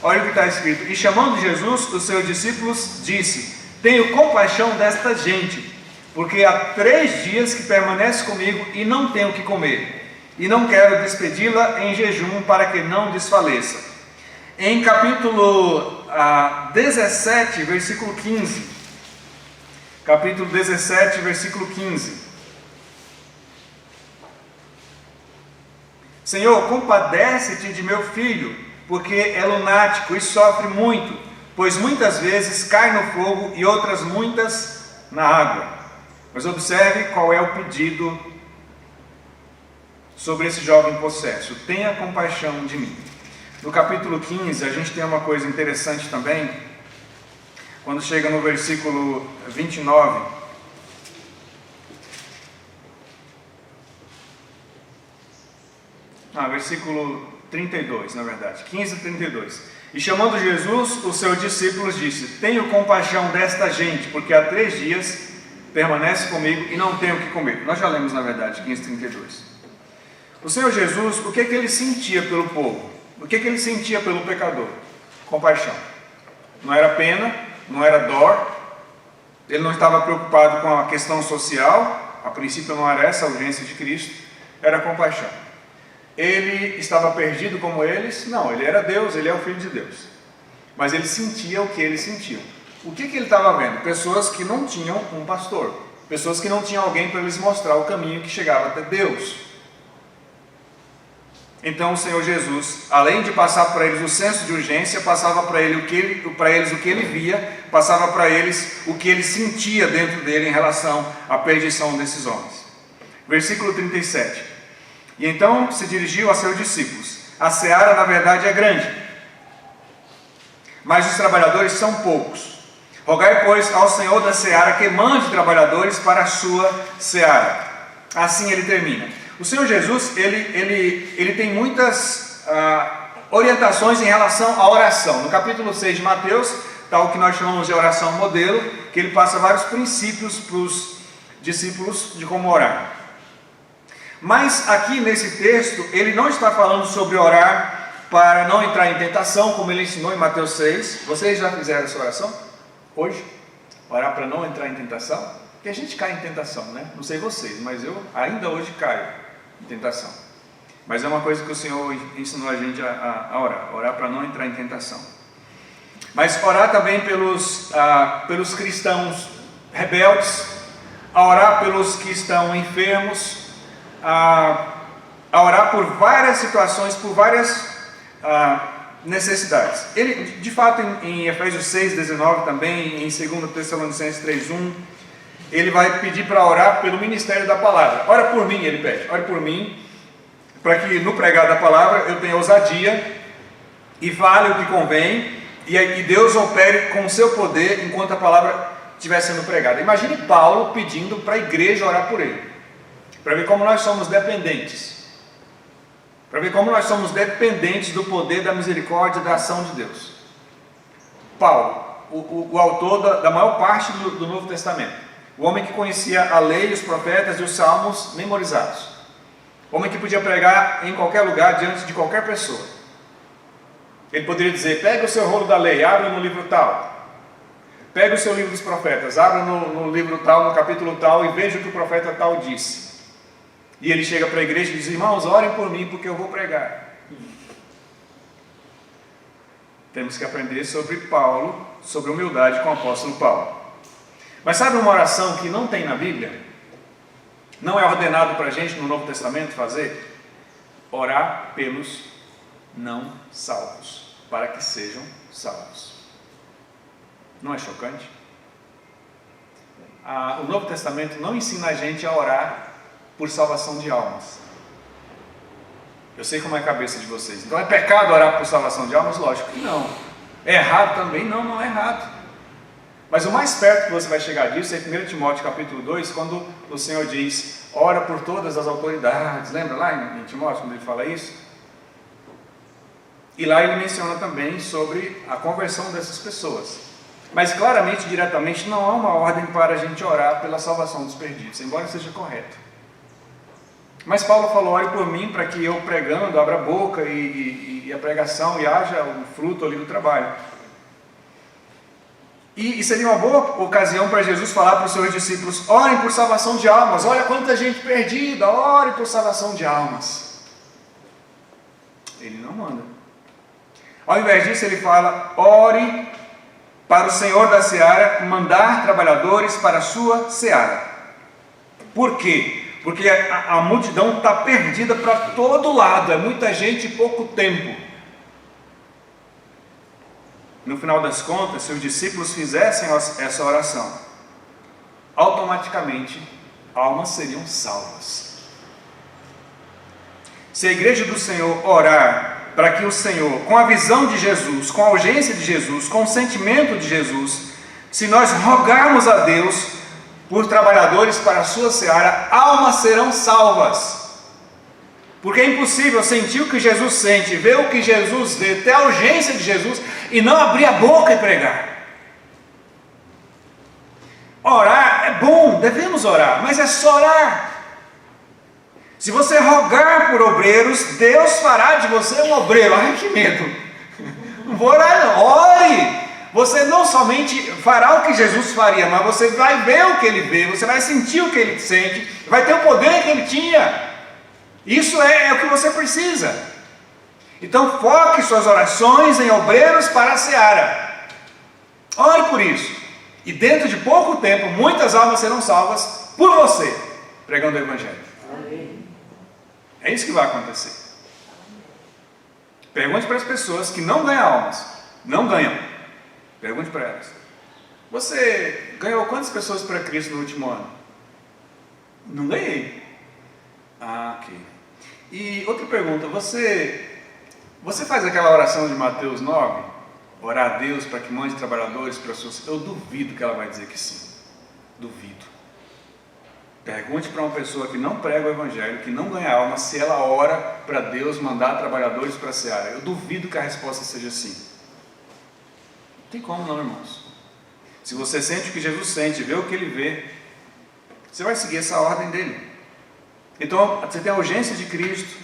olha o que está escrito: e chamando Jesus, os seus discípulos, disse: tenho compaixão desta gente, porque há 3 dias que permanece comigo e não tenho o que comer, e não quero despedi-la em jejum para que não desfaleça. Em capítulo 17, versículo 15, capítulo 17, versículo 15: Senhor, compadece-te de meu filho, porque é lunático e sofre muito, pois muitas vezes cai no fogo e outras muitas na água. Mas observe qual é o pedido sobre esse jovem possesso: tenha compaixão de mim. No capítulo 15, a gente tem uma coisa interessante também, quando chega no versículo 29. Versículo 32, na verdade, 15, 32. E chamando Jesus, os seus discípulos, disse: tenho compaixão desta gente, porque há 3 dias permanece comigo e não tenho o que comer. Nós já lemos, na verdade, 15, 32. O Senhor Jesus, o que ele sentia pelo povo? O que ele sentia pelo pecador? Compaixão. Não era pena, não era dor. Ele não estava preocupado com a questão social. A princípio não era essa a urgência de Cristo. Era compaixão. Ele estava perdido como eles? Não, ele era Deus, ele é o Filho de Deus. Mas ele sentia o que eles sentiam. O que ele estava vendo? Pessoas que não tinham um pastor. Pessoas que não tinham alguém para eles mostrar o caminho que chegava até Deus. Então o Senhor Jesus, além de passar para eles o senso de urgência, passava para eles o que ele via, passava para eles o que ele sentia dentro dele em relação à perdição desses homens. Versículo 37. E então se dirigiu a seus discípulos: a seara na verdade é grande, mas os trabalhadores são poucos. Rogai, pois, ao Senhor da seara que mande trabalhadores para a sua seara. Assim ele termina. O Senhor Jesus, ele tem muitas orientações em relação à oração. No capítulo 6 de Mateus, está o que nós chamamos de oração modelo, que ele passa vários princípios para os discípulos de como orar. Mas aqui nesse texto, ele não está falando sobre orar para não entrar em tentação, como ele ensinou em Mateus 6. Vocês já fizeram essa oração? Hoje? Orar para não entrar em tentação? Porque a gente cai em tentação, né? Não sei vocês, mas eu ainda hoje caio em tentação. Mas é uma coisa que o Senhor ensinou a gente a orar. Orar para não entrar em tentação. Mas orar também pelos cristãos rebeldes, a orar pelos que estão enfermos, a orar por várias situações, por várias necessidades. Ele, de fato, em Efésios 6, 19 também, em 2 Tessalonicenses 3:1, ele vai pedir para orar pelo ministério da palavra. Ora por mim, ele pede, ore por mim, para que no pregar da palavra eu tenha ousadia e fale o que convém, e Deus opere com o seu poder enquanto a palavra estiver sendo pregada. Imagine Paulo pedindo para a igreja orar por ele, para ver como nós somos dependentes, para ver como nós somos dependentes do poder, da misericórdia, da ação de Deus. Paulo, o autor da maior parte do Novo Testamento, o homem que conhecia a lei, os profetas e os salmos memorizados, o homem que podia pregar em qualquer lugar, diante de qualquer pessoa. Ele poderia dizer: pega o seu rolo da lei, abra no livro tal. Pega o seu livro dos profetas, abra no livro tal, no capítulo tal, e veja o que o profeta tal disse. E ele chega para a igreja e diz: irmãos, orem por mim porque eu vou pregar. Temos que aprender sobre Paulo, sobre humildade com o apóstolo Paulo. Mas sabe uma oração que não tem na Bíblia? Não é ordenado para a gente no Novo Testamento fazer? Orar pelos não salvos. para que sejam salvos. Não é chocante? O Novo Testamento não ensina a gente a orar por salvação de almas. Eu sei como é a cabeça de vocês. Então é pecado orar por salvação de almas? Lógico que não. É errado também? Não, não é errado. Mas o mais perto que você vai chegar disso é em 1 Timóteo capítulo 2, quando o Senhor diz: ora por todas as autoridades. Lembra lá em Timóteo, quando ele fala isso? E lá ele menciona também sobre a conversão dessas pessoas. Mas claramente, diretamente, não há uma ordem para a gente orar pela salvação dos perdidos, embora seja correto. Mas Paulo falou: ore por mim para que eu pregando abra a boca e a pregação e haja um fruto ali do trabalho. E seria uma boa ocasião para Jesus falar para os seus discípulos: orem por salvação de almas. Olha quanta gente perdida, ore por salvação de almas. Ele não manda. Ao invés disso ele fala: ore para o Senhor da seara mandar trabalhadores para a sua seara. Por quê? Porque a multidão está perdida para todo lado, é muita gente e pouco tempo. No final das contas, se os discípulos fizessem essa oração, automaticamente almas seriam salvas. Se a igreja do Senhor orar para que o Senhor, com a visão de Jesus, com a urgência de Jesus, com o sentimento de Jesus, se nós rogarmos a Deus por trabalhadores para a sua seara, almas serão salvas. Porque é impossível sentir o que Jesus sente, ver o que Jesus vê, ter a urgência de Jesus e não abrir a boca e pregar. Orar é bom, devemos orar, mas é só orar. Se você rogar por obreiros, Deus fará de você um obreiro. Ai, que medo! Não vou orar não, ore! Você não somente fará o que Jesus faria, mas você vai ver o que ele vê, você vai sentir o que ele sente, vai ter o poder que ele tinha. Isso é o que você precisa. Então foque suas orações em obreiros para a seara. Ore por isso. E dentro de pouco tempo, muitas almas serão salvas por você, pregando o Evangelho. Amém. É isso que vai acontecer. Pergunte para as pessoas que não ganham almas. Não ganham. Pergunte para elas: você ganhou quantas pessoas para Cristo no último ano? Não ganhei. Ah, ok. E outra pergunta: você faz aquela oração de Mateus 9? Orar a Deus para que mande trabalhadores para as suas... Eu duvido que ela vai dizer que sim. Duvido. Pergunte para uma pessoa que não prega o Evangelho, que não ganha alma, se ela ora para Deus mandar trabalhadores para a seara. Eu duvido que a resposta seja sim. Não tem como não, irmãos. Se você sente o que Jesus sente, vê o que ele vê, você vai seguir essa ordem dele. Então, você tem a urgência de Cristo,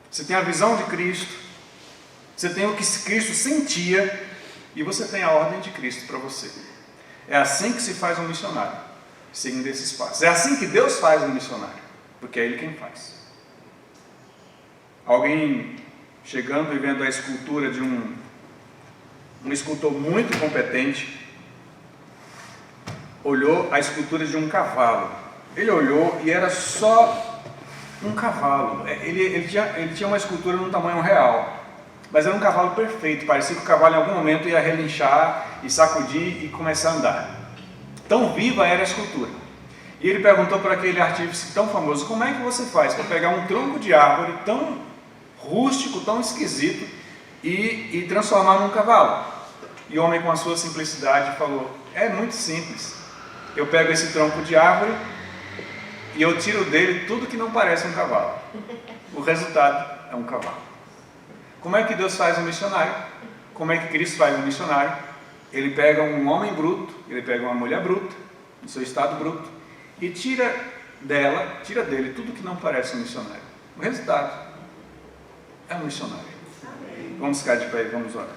você tem a visão de Cristo, você tem o que Cristo sentia, e você tem a ordem de Cristo para você. É assim que se faz um missionário, seguindo esses passos. É assim que Deus faz um missionário, porque é Ele quem faz. Alguém chegando e vendo a escultura de um escultor muito competente, olhou a escultura de um cavalo. Ele olhou e era só um cavalo. Ele tinha uma escultura num tamanho real, mas era um cavalo perfeito. Parecia que o cavalo em algum momento ia relinchar e sacudir e começar a andar. Tão viva era a escultura. E ele perguntou para aquele artífice tão famoso: como é que você faz para pegar um tronco de árvore tão rústico, tão esquisito e transformar num cavalo? E o homem, com a sua simplicidade, falou: é muito simples. Eu pego esse tronco de árvore e eu tiro dele tudo que não parece um cavalo. O resultado é um cavalo. Como é que Deus faz um missionário? Como é que Cristo faz um missionário? Ele pega um homem bruto, ele pega uma mulher bruta, no seu estado bruto, e tira dele tudo que não parece um missionário. O resultado é um missionário. Vamos ficar de pé e vamos orar.